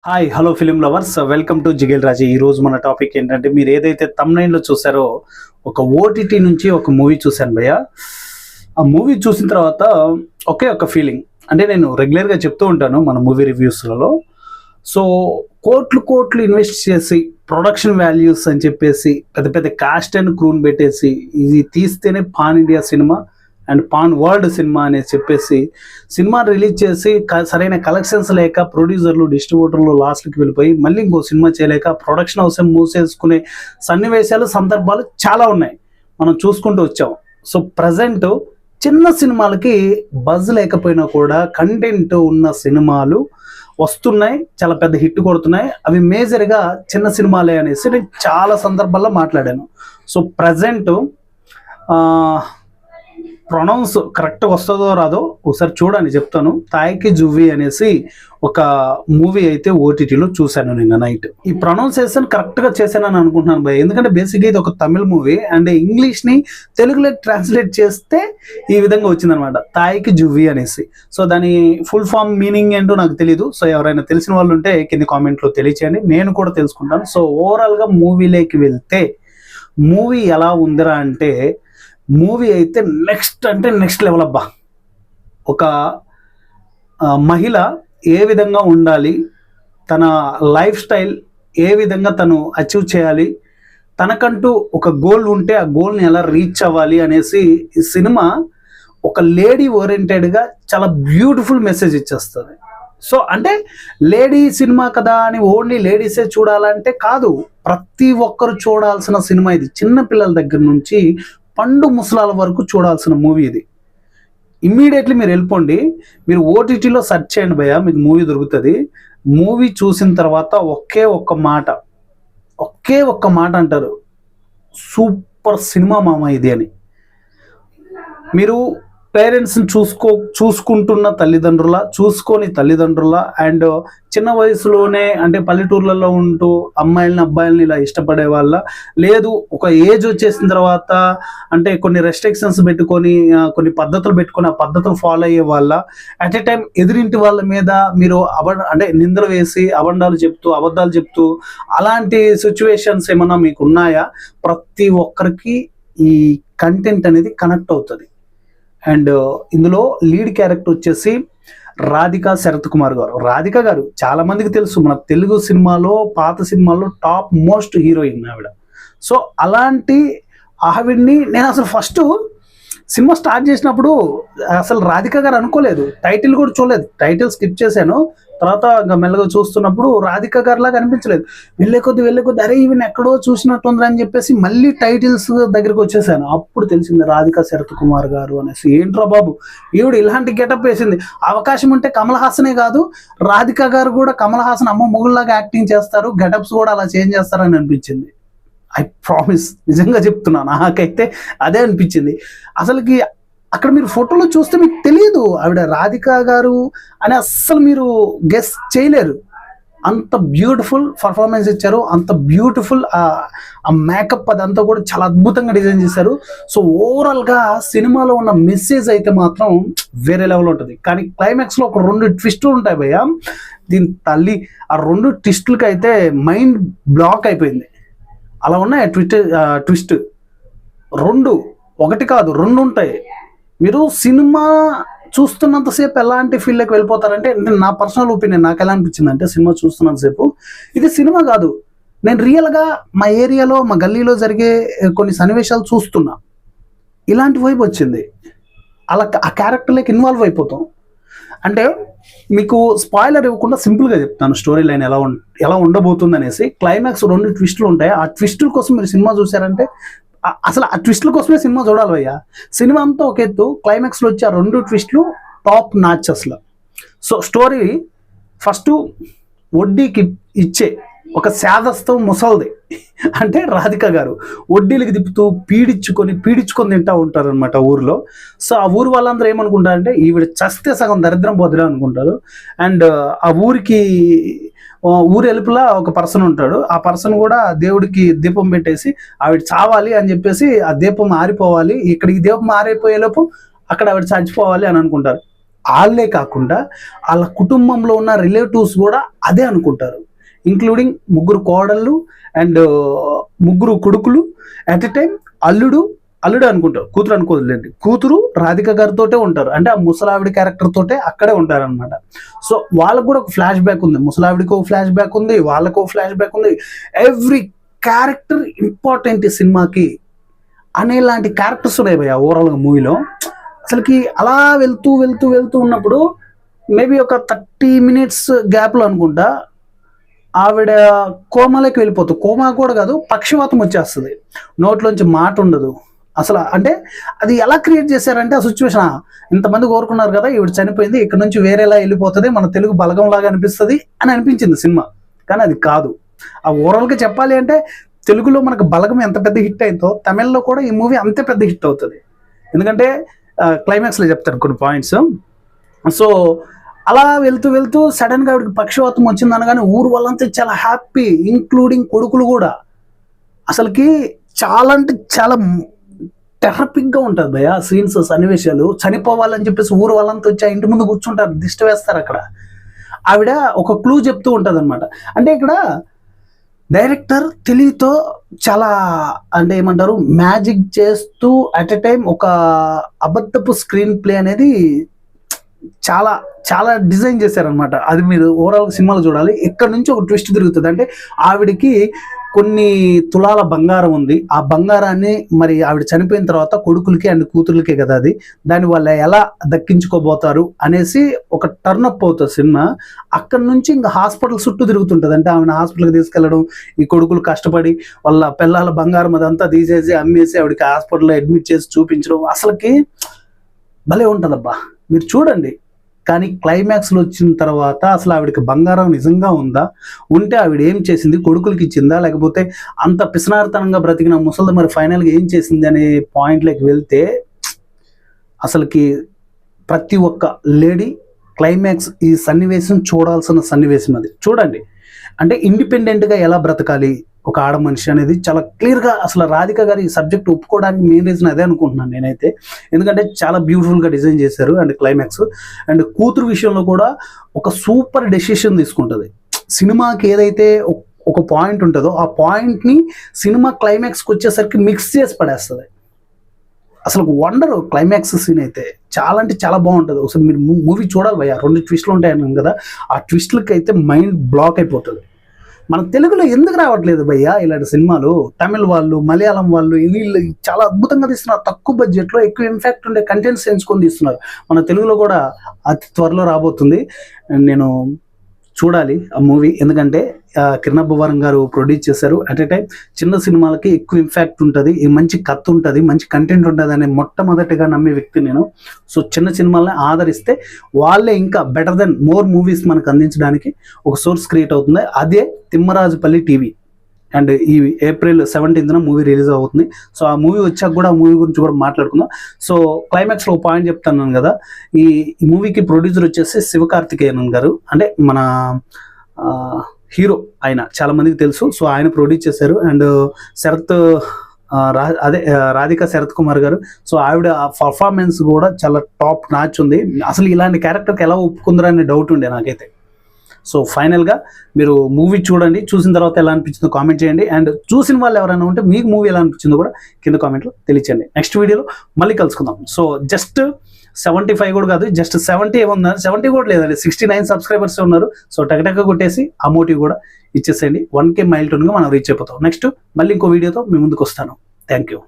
Hi hello film lovers, welcome to Jigel Raji. ఈ రోజు మన టాపిక్ ఏంటంటే, మీరు ఏదైతే తమ్నైన్లో చూసారో ఒక ఓటీటీ నుంచి ఒక మూవీ చూశాను భయ్య. ఆ మూవీ చూసిన తర్వాత ఒకే ఒక ఫీలింగ్, అంటే నేను రెగ్యులర్గా చెప్తూ ఉంటాను మన మూవీ రివ్యూస్లలో. సో కోట్లు ఇన్వెస్ట్ చేసి ప్రొడక్షన్ వాల్యూస్ అని చెప్పేసి పెద్ద పెద్ద కాస్ట్ అండ్ క్రూని పెట్టేసి ఇది తీస్తేనే pan India cinema and pan world cinema అనేసి చెప్పేసి సినిమా రిలీజ్ చేసి సరైన కలెక్షన్స్ లేక ప్రొడ్యూసర్లు డిస్ట్రిబ్యూటర్లు లాస్ట్కి వెళ్ళిపోయి మళ్ళీ ఇంకో సినిమా చేయలేక ప్రొడక్షన్ హౌస్ మూసేసుకునే సన్నివేశాలు సందర్భాలు చాలా ఉన్నాయి, మనం చూసుకుంటూ వచ్చాం. సో ప్రజెంట్ చిన్న సినిమాలకి బజ్ లేకపోయినా కూడా కంటెంట్ ఉన్న సినిమాలు వస్తున్నాయి, చాలా పెద్ద హిట్ కొడుతున్నాయి. అవి మేజర్గా చిన్న సినిమాలే అనేసి నేను చాలా సందర్భాల్లో మాట్లాడాను. సో ప్రజెంట్ ప్రొనౌన్స్ కరెక్ట్గా వస్తుందో రాదో ఒకసారి చూడండి, చెప్తాను. తాయికి జువ్వి అనేసి ఒక మూవీ అయితే ఓటీటీలో చూశాను నిన్న నైట్. ఈ ప్రొనౌన్సియేషన్ కరెక్ట్గా చేశానని అనుకుంటున్నాను భయ్, ఎందుకంటే బేసిక్గా ఇది ఒక తమిళ్ మూవీ అండ్ ఇంగ్లీష్ని తెలుగులో ట్రాన్స్లేట్ చేస్తే ఈ విధంగా వచ్చిందనమాట, తాయికి జువ్వి అనేసి. సో దాని ఫుల్ ఫామ్ మీనింగ్ ఏంటో నాకు తెలీదు. సో ఎవరైనా తెలిసిన వాళ్ళు ఉంటే కింద కామెంట్లో తెలియచేయండి, నేను కూడా తెలుసుకుంటాను. సో ఓవరాల్గా మూవీలోకి వెళ్తే మూవీ ఎలా ఉందిరా అంటే, మూవీ అయితే నెక్స్ట్ లెవెల్ అబ్బా. ఒక మహిళ ఏ విధంగా ఉండాలి, తన లైఫ్ స్టైల్ ఏ విధంగా తను అచీవ్ చేయాలి, తనకంటూ ఒక గోల్ ఉంటే ఆ గోల్ని ఎలా రీచ్ అవ్వాలి అనేసి ఈ సినిమా ఒక లేడీ ఓరియంటెడ్గా చాలా బ్యూటిఫుల్ మెసేజ్ ఇచ్చేస్తుంది. సో అంటే లేడీ సినిమా కదా అని ఓన్లీ లేడీసే చూడాలంటే కాదు, ప్రతి ఒక్కరు చూడాల్సిన సినిమా ఇది. చిన్న పిల్లల దగ్గర నుంచి పండు ముసలాల వరకు చూడాల్సిన మూవీ ఇది. ఇమ్మీడియట్లీ మీరు వెళ్ళిపోండి, మీరు ఓటీటీలో సెర్చ్ చేయండి భయ్య, మీకు మూవీ దొరుకుతుంది. మూవీ చూసిన తర్వాత ఒకే ఒక్క మాట అంటారు, సూపర్ సినిమా మామ ఇది అని. మీరు పేరెంట్స్ని చూసుకుంటున్న చూసుకొని తల్లిదండ్రుల అండ్ చిన్న వయసులోనే అంటే పల్లెటూర్లలో ఉంటూ అబ్బాయిల్ని ఇలా ఇష్టపడే వాళ్ళ, లేదు ఒక ఏజ్ వచ్చేసిన తర్వాత అంటే కొన్ని రెస్ట్రిక్షన్స్ పెట్టుకొని కొన్ని పద్ధతులు పెట్టుకొని ఆ పద్ధతులు ఫాలో అయ్యే వాళ్ళ, అట్ ఏ టైం ఎదురింటి వాళ్ళ మీద మీరు అంటే నిందలు వేసి అబద్ధాలు చెప్తూ అలాంటి సిచ్యువేషన్స్ ఏమన్నా మీకు ఉన్నాయా? ప్రతి ఒక్కరికి ఈ కంటెంట్ అనేది కనెక్ట్ అవుతుంది. అండ్ ఇందులో లీడ్ క్యారెక్టర్ వచ్చేసి రాధికా శరత్ కుమార్ గారు. రాధిక గారు చాలా మందికి తెలుసు, మన తెలుగు సినిమాలో పాత సినిమాల్లో టాప్ మోస్ట్ హీరోయిన్ ఆవిడ. సో అలాంటి ఆవిడ్ని నేను అసలు ఫస్ట్ సినిమా స్టార్ట్ చేసినప్పుడు అసలు రాధిక గారు అనుకోలేదు, టైటిల్ కూడా చూడలేదు, టైటిల్ స్కిప్ చేశాను. తర్వాత మెల్లగా చూస్తున్నప్పుడు రాధిక గారు లాగా అనిపించలేదు. వెళ్ళే కొద్ది అరే ఈవెన్ ఎక్కడో చూసినట్టుందని అని చెప్పేసి మళ్ళీ టైటిల్స్ దగ్గరికి వచ్చేసాను. అప్పుడు తెలిసింది రాధికా శరత్ కుమార్ గారు అనేసి. ఏంట్రా బాబు ఈవిడ ఇలాంటి గెటప్ వేసింది, అవకాశం ఉంటే కమల్ హాసనే కాదు రాధిక గారు కూడా కమల్ హాసన్ అమ్మ మొగుళ్ళలాగా యాక్టింగ్ చేస్తారు, గెటప్స్ కూడా అలా చేంజ్ చేస్తారని అనిపించింది. ఐ ప్రామిస్, నిజంగా చెప్తున్నాను, నాకైతే అదే అనిపించింది. అసలుకి అక్కడ మీరు ఫోటోలో చూస్తే మీకు తెలియదు ఆవిడ రాధికా గారు అని, అస్సలు మీరు గెస్ చేయలేరు. అంత బ్యూటిఫుల్ పర్ఫార్మెన్స్ ఇచ్చారు, అంత బ్యూటిఫుల్ ఆ మేకప్ అదంతా కూడా చాలా అద్భుతంగా డిజైన్ చేశారు. సో ఓవరాల్గా సినిమాలో ఉన్న మెసేజ్ అయితే మాత్రం వేరే లెవెల్ ఉంటుంది. కానీ క్లైమాక్స్లో ఒక 2 ట్విస్టులు ఉంటాయి భయ్య, దీని తల్లి ఆ 2 ట్విస్టులకి అయితే మైండ్ బ్లాక్ అయిపోయింది. అలా ఉన్నాయి ట్విస్ట్ 2, 1 కాదు 2 ఉంటాయి. మీరు సినిమా చూస్తున్నంతసేపు ఎలాంటి ఫీల్డ్కి వెళ్ళిపోతారంటే, నా పర్సనల్ ఒపీనియన్ నాకు ఎలా అనిపించింది అంటే, సినిమా చూస్తున్నంతసేపు ఇది సినిమా కాదు, నేను రియల్గా మా ఏరియాలో మా గల్లీలో జరిగే కొన్ని సన్నివేశాలు చూస్తున్నా, ఇలాంటి వైపు వచ్చింది. అలా ఆ క్యారెక్టర్లోకి ఇన్వాల్వ్ అయిపోతాం. అంటే మీకు స్పాయిలర్ ఇవ్వకుండా సింపుల్గా చెప్తాను స్టోరీ లైన్ ఎలా ఉండబోతుంది అనేసి. క్లైమాక్స్ 2 ట్విస్టులు ఉంటాయి. ఆ ట్విస్టుల కోసం మీరు సినిమా చూసారంటే, అసలు ఆ ట్విస్టుల కోసమే సినిమా చూడాలి భయ్యా. సినిమా అంతా ఒక ఎత్తు, క్లైమాక్స్లో వచ్చి ఆ 2 ట్విస్టులు టాప్ నాచ్ అసలు. సో స్టోరీ ఫస్ట్ వడ్డీకి ఇచ్చే ఒక శాదస్తం ముసల్ది అంటే రాధిక గారు వడ్డీలకి తిప్పుతూ పీడించుకొని తింటూ ఉంటారు అనమాట ఊరిలో. సో ఆ ఊరు వాళ్ళందరూ ఏమనుకుంటారంటే, ఈవిడ చస్తే సగం దరిద్రం పోతులే అనుకుంటారు. అండ్ ఆ ఊరి ఎలుపులా ఒక పర్సన్ ఉంటాడు, ఆ పర్సన్ కూడా దేవుడికి దీపం పెట్టేసి ఆవిడ చావాలి అని చెప్పేసి ఆ దీపం ఆరిపోవాలి, ఇక్కడ ఈ దీపం ఆరిపోయేలోపు అక్కడ ఆవిడ చచ్చిపోవాలి అని అనుకుంటారు. వాళ్ళే కాకుండా వాళ్ళ కుటుంబంలో ఉన్న రిలేటివ్స్ కూడా అదే అనుకుంటారు, ఇంక్లూడింగ్ 3 కోడళ్ళు అండ్ 3 కొడుకులు. అట్ ఎ టైం అల్లుడు అనుకుంటారు, కూతురు అనుకోదులేండి, కూతురు రాధిక గారితోటే ఉంటారు, అంటే ఆ ముసలావిడి క్యారెక్టర్ తోటే అక్కడే ఉంటారనమాట. సో వాళ్ళకు కూడా ఒక ఫ్లాష్ బ్యాక్ ఉంది, ముసలావిడికి ఒక ఫ్లాష్ బ్యాక్ ఉంది, వాళ్ళకు ఒక ఫ్లాష్ బ్యాక్ ఉంది. ఎవ్రీ క్యారెక్టర్ ఇంపార్టెంట్ ఈ సినిమాకి అనేలాంటి క్యారెక్టర్స్ ఉన్నాయి భయ్య ఓవరాల్గా మూవీలో. అసలుకి అలా వెళ్తూ ఉన్నప్పుడు మేబీ ఒక 30 minutes గ్యాప్లో అనుకుంటా ఆవిడ కోమాలోకి వెళ్ళిపోతుంది. కోమా కూడా కాదు, పక్షవాతం వచ్చేస్తుంది, నోట్లోంచి మాట ఉండదు అసలు. అంటే అది ఎలా క్రియేట్ చేశారంటే ఆ సిచ్యువేషన్, ఇంతమంది కోరుకున్నారు కదా ఈవిడ చనిపోయింది, ఇక్కడ నుంచి వేరేలా వెళ్ళిపోతుంది, మన తెలుగు బలగం లాగా అనిపిస్తుంది అని అనిపించింది సినిమా. కానీ అది కాదు. ఆ ఓవరాల్గా చెప్పాలి అంటే తెలుగులో మనకు బలగం ఎంత పెద్ద హిట్ అయిందో తమిళ్లో కూడా ఈ మూవీ అంతే పెద్ద హిట్ అవుతుంది. ఎందుకంటే క్లైమాక్స్లో చెప్తారు కొన్ని పాయింట్స్. సో అలా వెళ్తూ సడన్గా ఆవిడకి పక్షవాతం వచ్చింది అనగానే ఊరు వాళ్ళంతా చాలా హ్యాపీ, ఇంక్లూడింగ్ కొడుకులు కూడా. అసలుకి చాలా అంటే చాలా టెర్రపిక్గా ఉంటుంది భయ సీన్స్, సన్నివేశాలు. చనిపోవాలని చెప్పేసి ఊరు వాళ్ళంతా వచ్చి ఆ ఇంటి ముందు కూర్చుంటారు, దిష్టి వేస్తారు. అక్కడ ఆవిడ ఒక క్లూ చెప్తూ ఉంటుంది అనమాట. అంటే ఇక్కడ డైరెక్టర్ తెలివితో చాలా అంటే ఏమంటారు మ్యాజిక్ చేస్తూ అట్ ఎ టైం ఒక అబద్ధపు స్క్రీన్ ప్లే అనేది చాలా చాలా డిజైన్ చేశారనమాట. అది మీరు ఓవరాల్ సినిమాలో చూడాలి. ఇక్కడ నుంచి ఒక ట్విస్ట్ తిరుగుతుంది. అంటే ఆవిడకి కొన్ని తులాల బంగారం ఉంది, ఆ బంగారాన్ని మరి ఆవిడ చనిపోయిన తర్వాత కొడుకులకి అండ్ కూతుర్లకే కదా అది, దాన్ని వాళ్ళు ఎలా దక్కించుకోబోతారు అనేసి ఒక టర్న్ అప్ అవుతుంది సినిమా. అక్కడ నుంచి ఇంకా హాస్పిటల్ చుట్టూ తిరుగుతుంటుంది. అంటే ఆవిడ హాస్పిటల్కి తీసుకెళ్లడం, ఈ కొడుకులు కష్టపడి వాళ్ళ పిల్లల బంగారం అదంతా తీసేసి అమ్మేసి ఆవిడకి హాస్పిటల్లో అడ్మిట్ చేసి చూపించడం, అసలుకి భలే ఉంటుందబ్బా, మీరు చూడండి. కానీ క్లైమాక్స్లో వచ్చిన తర్వాత అసలు ఆవిడకి బంగారం నిజంగా ఉందా, ఉంటే ఆవిడ ఏం చేసింది, కొడుకులకి ఇచ్చిందా, లేకపోతే అంత పిసినారితనంగా బ్రతికిన ముసలి మరి ఫైనల్గా ఏం చేసింది అనే పాయింట్లోకి వెళ్తే అసలుకి ప్రతి ఒక్క లేడీ క్లైమాక్స్ ఈ సన్నివేశం చూడాల్సిన సన్నివేశం. అది చూడండి. అంటే ఇండిపెండెంట్గా ఎలా బ్రతకాలి ఒక ఆడ మనిషి అనేది చాలా క్లియర్గా అసలు రాధిక గారు ఈ సబ్జెక్ట్ ఒప్పుకోవడానికి మెయిన్ రీజన్ అదే అనుకుంటున్నాను నేనైతే. ఎందుకంటే చాలా బ్యూటిఫుల్గా డిజైన్ చేశారు. అండ్ క్లైమాక్స్ అండ్ కూతురు విషయంలో కూడా ఒక సూపర్ డెసిషన్ తీసుకుంటుంది. సినిమాకి ఏదైతే ఒక పాయింట్ ఉంటుందో ఆ పాయింట్ని సినిమా క్లైమాక్స్కి వచ్చేసరికి మిక్స్ చేసి పడేస్తుంది. అసలు వండర్ క్లైమాక్స్ సీన్ అయితే చాలా అంటే చాలా బాగుంటుంది. అసలు మీరు మూవీ చూడాలి భయ్య, 2 ట్విస్ట్లు ఉంటాయన్నాం కదా, ఆ ట్విస్ట్లకి అయితే మైండ్ బ్లాక్ అయిపోతుంది. మన తెలుగులో ఎందుకు రావట్లేదు భయ్య ఇలాంటి సినిమాలు? తమిళ వాళ్ళు, మలయాళం వాళ్ళు వీళ్ళు చాలా అద్భుతంగా తీస్తున్నారు, తక్కువ బడ్జెట్లో ఎక్కువ ఇంపాక్ట్ ఉండే కంటెంట్స్ ఎంచుకొని తీస్తున్నారు. మన తెలుగులో కూడా అతి త్వరలో రాబోతుంది. నేను చూడాలి ఆ మూవీ, ఎందుకంటే కిరణ్ అబ్బవరం గారు ప్రొడ్యూస్ చేశారు. అట్ ఎ టైం చిన్న సినిమాలకి ఎక్కువ ఇంపాక్ట్ ఉంటుంది, మంచి కథ ఉంటుంది, మంచి కంటెంట్ ఉంటుంది అనే మొట్టమొదటిగా నమ్మే వ్యక్తి నేను. సో చిన్న సినిమాలని ఆదరిస్తే వాళ్ళే ఇంకా బెటర్ దెన్ మోర్ మూవీస్ మనకు అందించడానికి ఒక సోర్స్ క్రియేట్ అవుతుంది. అదే తిమ్మరాజుపల్లి టీవీ. అండ్ ఈ April 17th మూవీ రిలీజ్ అవుతుంది. సో ఆ మూవీ వచ్చాక కూడా ఆ మూవీ గురించి కూడా మాట్లాడుకుందాం. సో క్లైమాక్స్లో ఒక పాయింట్ చెప్తాను కదా, ఈ మూవీకి ప్రొడ్యూసర్ వచ్చేసి శివకార్తికేయన్ గారు, అంటే మన హీరో ఆయన చాలా మందికి తెలుసు. సో ఆయన ప్రొడ్యూస్ చేశారు. అండ్ శరత్ రాధిక శరత్ కుమార్ గారు. సో ఆవిడ పర్ఫార్మెన్స్ కూడా చాలా టాప్ నాచ్ ఉంది. అసలు ఇలాంటి క్యారెక్టర్కి ఎలా ఒప్పుకుందరా అనే డౌట్ ఉండే నాకైతే. సో ఫైనల్గా మీరు మూవీ చూడండి, చూసిన తర్వాత ఎలా అనిపించిందో కామెంట్ చేయండి. అండ్ చూసిన వాళ్ళు ఎవరైనా ఉంటే మీకు మూవీ ఎలా అనిపించిందో కూడా కింద కామెంట్లో తెలియచేయండి. నెక్స్ట్ వీడియోలో మళ్ళీ కలుసుకుందాం. సో జస్ట్ 75 కూడా కాదు, జస్ట్ 70 ఏమన్నారు, 70 కూడా లేదండి, 69 సబ్స్క్రైబర్స్ ఉన్నారు. సో టకటక కొట్టేసి ఆ మోటివ్ కూడా ఇచ్చేసేయండి. 1K మైల్ టోన్గా మనం రీచ్ అయిపోతాం. నెక్స్ట్ మళ్ళీ ఇంకో వీడియోతో మీ ముందుకు వస్తాను. Thank you.